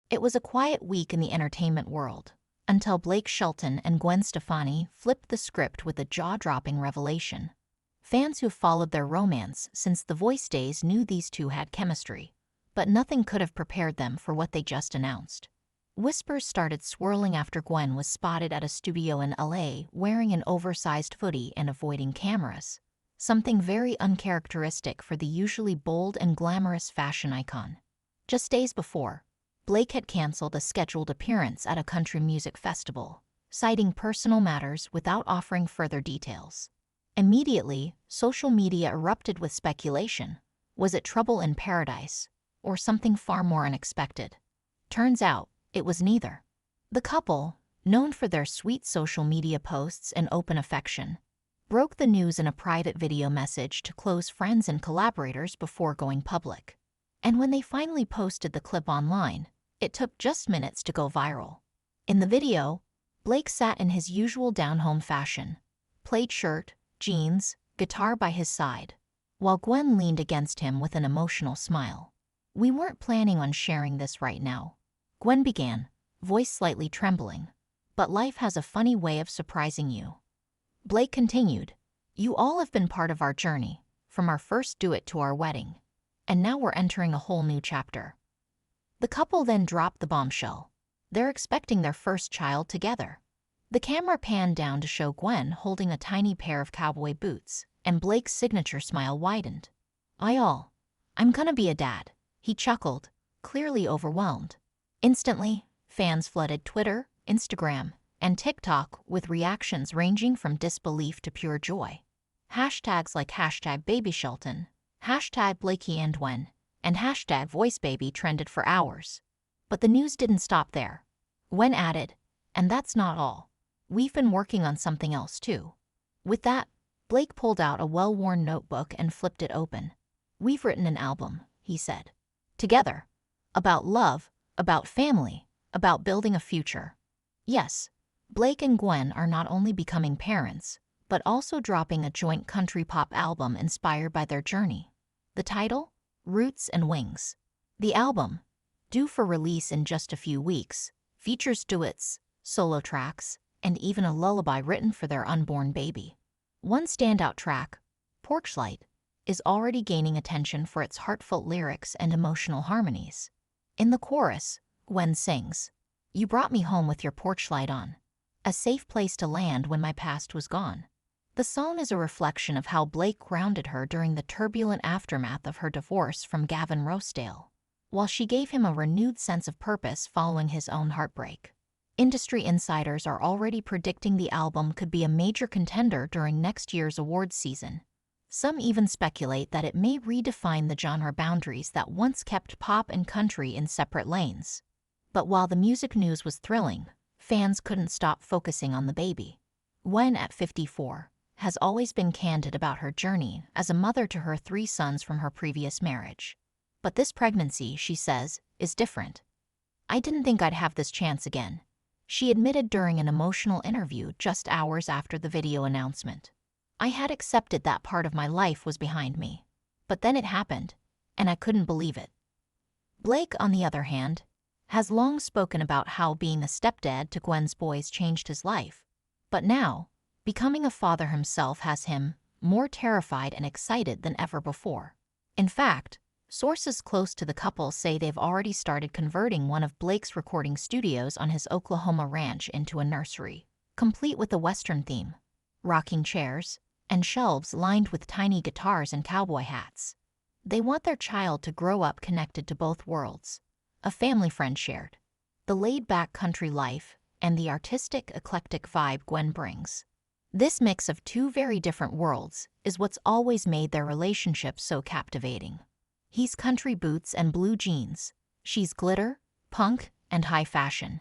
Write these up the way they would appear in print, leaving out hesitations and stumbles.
It was a quiet week in the entertainment world, until Blake Shelton and Gwen Stefani flipped the script with a jaw-dropping revelation. Fans who followed their romance since The Voice days knew these two had chemistry, but nothing could have prepared them for what they just announced. Whispers started swirling after Gwen was spotted at a studio in LA wearing an oversized hoodie and avoiding cameras, something very uncharacteristic for the usually bold and glamorous fashion icon. Just days before, Blake had canceled a scheduled appearance at a country music festival, citing personal matters without offering further details. Immediately, social media erupted with speculation. Was it trouble in paradise, or something far more unexpected? Turns out, it was neither. The couple, known for their sweet social media posts and open affection, broke the news in a private video message to close friends and collaborators before going public. And when they finally posted the clip online, it took just minutes to go viral. In the video, Blake sat in his usual down-home fashion, plaid shirt, jeans, guitar by his side, while Gwen leaned against him with an emotional smile. "We weren't planning on sharing this right now," Gwen began, voice slightly trembling. "But life has a funny way of surprising you." Blake continued, "You all have been part of our journey, from our first duet to our wedding. And now we're entering a whole new chapter." The couple then dropped the bombshell. They're expecting their first child together. The camera panned down to show Gwen holding a tiny pair of cowboy boots, and Blake's signature smile widened. I'm gonna be a dad," he chuckled, clearly overwhelmed. Instantly, fans flooded Twitter, Instagram, and TikTok with reactions ranging from disbelief to pure joy. Hashtags like #BabyShelton, #BlakeyandGwen, and #VoiceBaby trended for hours. But the news didn't stop there. Gwen added, "And that's not all. We've been working on something else too." With that, Blake pulled out a well-worn notebook and flipped it open. "We've written an album," he said. "Together. About love, about family, about building a future." Yes, Blake and Gwen are not only becoming parents, but also dropping a joint country pop album inspired by their journey. The title? Roots and Wings. The album, due for release in just a few weeks, features duets, solo tracks, and even a lullaby written for their unborn baby. One standout track, Porch Light, is already gaining attention for its heartfelt lyrics and emotional harmonies. In the chorus, Gwen sings, "You brought me home with your porch light on, a safe place to land when my past was gone." The song is a reflection of how Blake grounded her during the turbulent aftermath of her divorce from Gavin Rossdale, while she gave him a renewed sense of purpose following his own heartbreak. Industry insiders are already predicting the album could be a major contender during next year's awards season. Some even speculate that it may redefine the genre boundaries that once kept pop and country in separate lanes. But while the music news was thrilling, fans couldn't stop focusing on the baby. Gwen, at 54, has always been candid about her journey as a mother to her 3 sons from her previous marriage. But this pregnancy, she says, is different. "I didn't think I'd have this chance again," she admitted during an emotional interview just hours after the video announcement. "I had accepted that part of my life was behind me. But then it happened, and I couldn't believe it." Blake, on the other hand, has long spoken about how being a stepdad to Gwen's boys changed his life. But now, becoming a father himself has him more terrified and excited than ever before. In fact, sources close to the couple say they've already started converting one of Blake's recording studios on his Oklahoma ranch into a nursery, complete with a Western theme, rocking chairs, and shelves lined with tiny guitars and cowboy hats. They want their child to grow up connected to both worlds, a family friend shared, the laid-back country life, and the artistic, eclectic vibe Gwen brings. This mix of 2 very different worlds is what's always made their relationship so captivating. He's country boots and blue jeans, she's glitter, punk, and high fashion.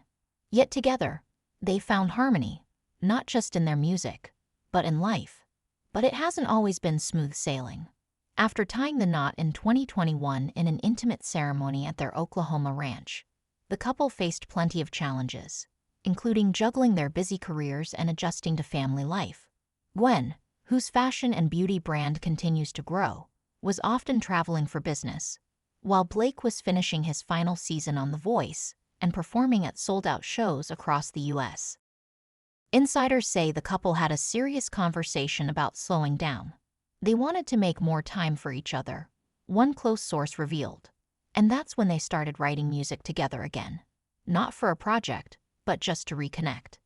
Yet together, they found harmony, not just in their music, but in life. But it hasn't always been smooth sailing. After tying the knot in 2021 in an intimate ceremony at their Oklahoma ranch, the couple faced plenty of challenges, including juggling their busy careers and adjusting to family life. Gwen, whose fashion and beauty brand continues to grow, was often traveling for business, while Blake was finishing his final season on The Voice and performing at sold-out shows across the U.S. Insiders say the couple had a serious conversation about slowing down. They wanted to make more time for each other, one close source revealed. And that's when they started writing music together again. Not for a project, but just to reconnect.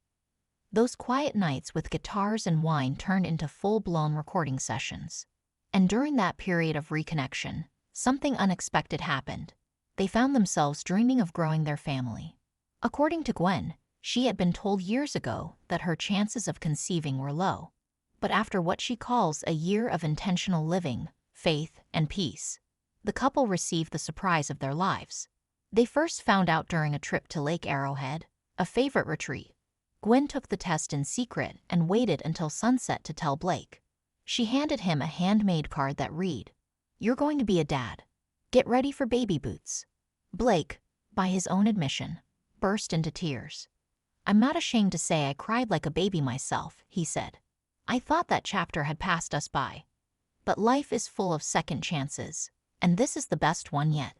Those quiet nights with guitars and wine turned into full-blown recording sessions. And during that period of reconnection, something unexpected happened. They found themselves dreaming of growing their family. According to Gwen, she had been told years ago that her chances of conceiving were low. But after what she calls a year of intentional living, faith, and peace, the couple received the surprise of their lives. They first found out during a trip to Lake Arrowhead, a favorite retreat. Gwen took the test in secret and waited until sunset to tell Blake. She handed him a handmade card that read, "You're going to be a dad. Get ready for baby boots." Blake, by his own admission, burst into tears. "I'm not ashamed to say I cried like a baby myself," he said. "I thought that chapter had passed us by. But life is full of second chances, and this is the best one yet."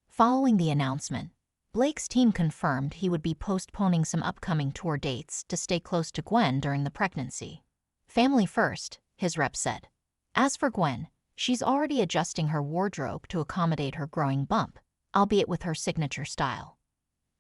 Following the announcement, Blake's team confirmed he would be postponing some upcoming tour dates to stay close to Gwen during the pregnancy. "Family first," his rep said. As for Gwen, she's already adjusting her wardrobe to accommodate her growing bump, albeit with her signature style.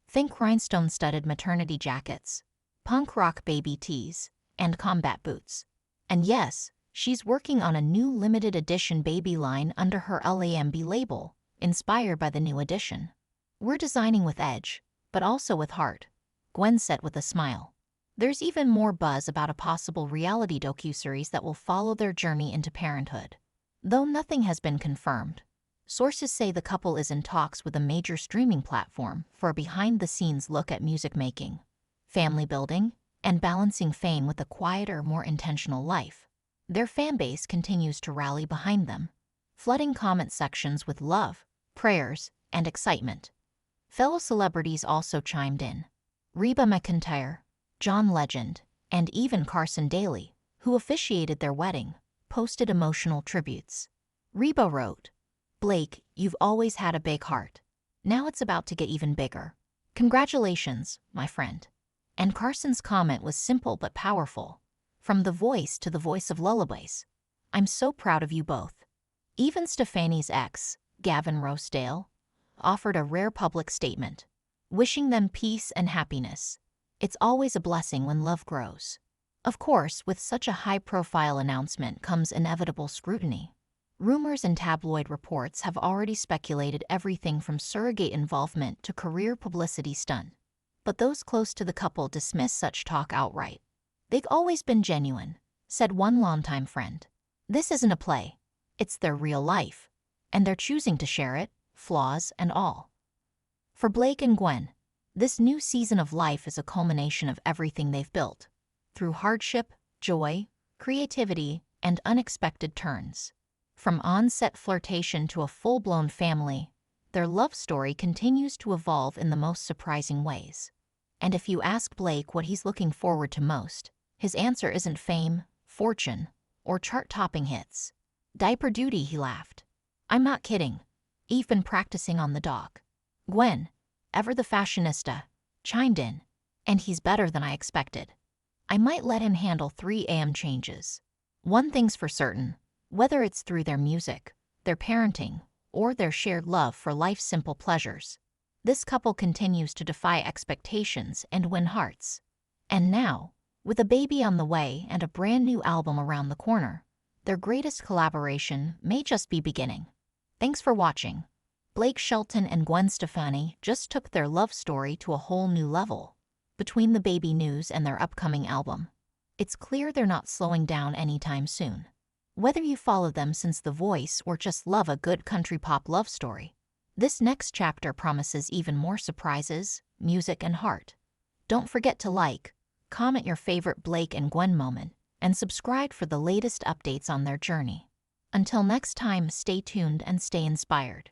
Think rhinestone-studded maternity jackets, punk rock baby tees, and combat boots. And yes, she's working on a new limited edition baby line under her LAMB label, inspired by the new edition. "We're designing with edge, but also with heart," Gwen said with a smile. There's even more buzz about a possible reality docuseries that will follow their journey into parenthood. Though nothing has been confirmed, sources say the couple is in talks with a major streaming platform for a behind-the-scenes look at music making, family building, and balancing fame with a quieter, more intentional life. Their fanbase continues to rally behind them, flooding comment sections with love, prayers, and excitement. Fellow celebrities also chimed in. Reba McEntire, John Legend, and even Carson Daly, who officiated their wedding, posted emotional tributes. Reba wrote, "Blake, you've always had a big heart. Now it's about to get even bigger. Congratulations, my friend." And Carson's comment was simple but powerful. "From the voice to the voice of lullabies. I'm so proud of you both." Even Stefani's ex, Gavin Rosedale, offered a rare public statement, wishing them peace and happiness. It's always a blessing when love grows. Of course, with such a high-profile announcement comes inevitable scrutiny. Rumors and tabloid reports have already speculated everything from surrogate involvement to career publicity stunt. But those close to the couple dismiss such talk outright. "They've always been genuine," said one longtime friend. "This isn't a play. It's their real life. And they're choosing to share it, flaws and all." For Blake and Gwen, this new season of life is a culmination of everything they've built. Through hardship, joy, creativity, and unexpected turns. From on-set flirtation to a full-blown family, their love story continues to evolve in the most surprising ways. And if you ask Blake what he's looking forward to most, his answer isn't fame, fortune, or chart-topping hits. "Diaper duty," he laughed. "I'm not kidding. I've been practicing on the dog." Gwen, ever the fashionista, chimed in, "And he's better than I expected. I might let him handle 3 a.m. changes." One thing's for certain, whether it's through their music, their parenting, or their shared love for life's simple pleasures, this couple continues to defy expectations and win hearts. And now, with a baby on the way and a brand new album around the corner, their greatest collaboration may just be beginning. Thanks for watching. Blake Shelton and Gwen Stefani just took their love story to a whole new level. Between the baby news and their upcoming album, it's clear they're not slowing down anytime soon. Whether you follow them since The Voice or just love a good country pop love story, this next chapter promises even more surprises, music, and heart. Don't forget to like, comment your favorite Blake and Gwen moment, and subscribe for the latest updates on their journey. Until next time, stay tuned and stay inspired.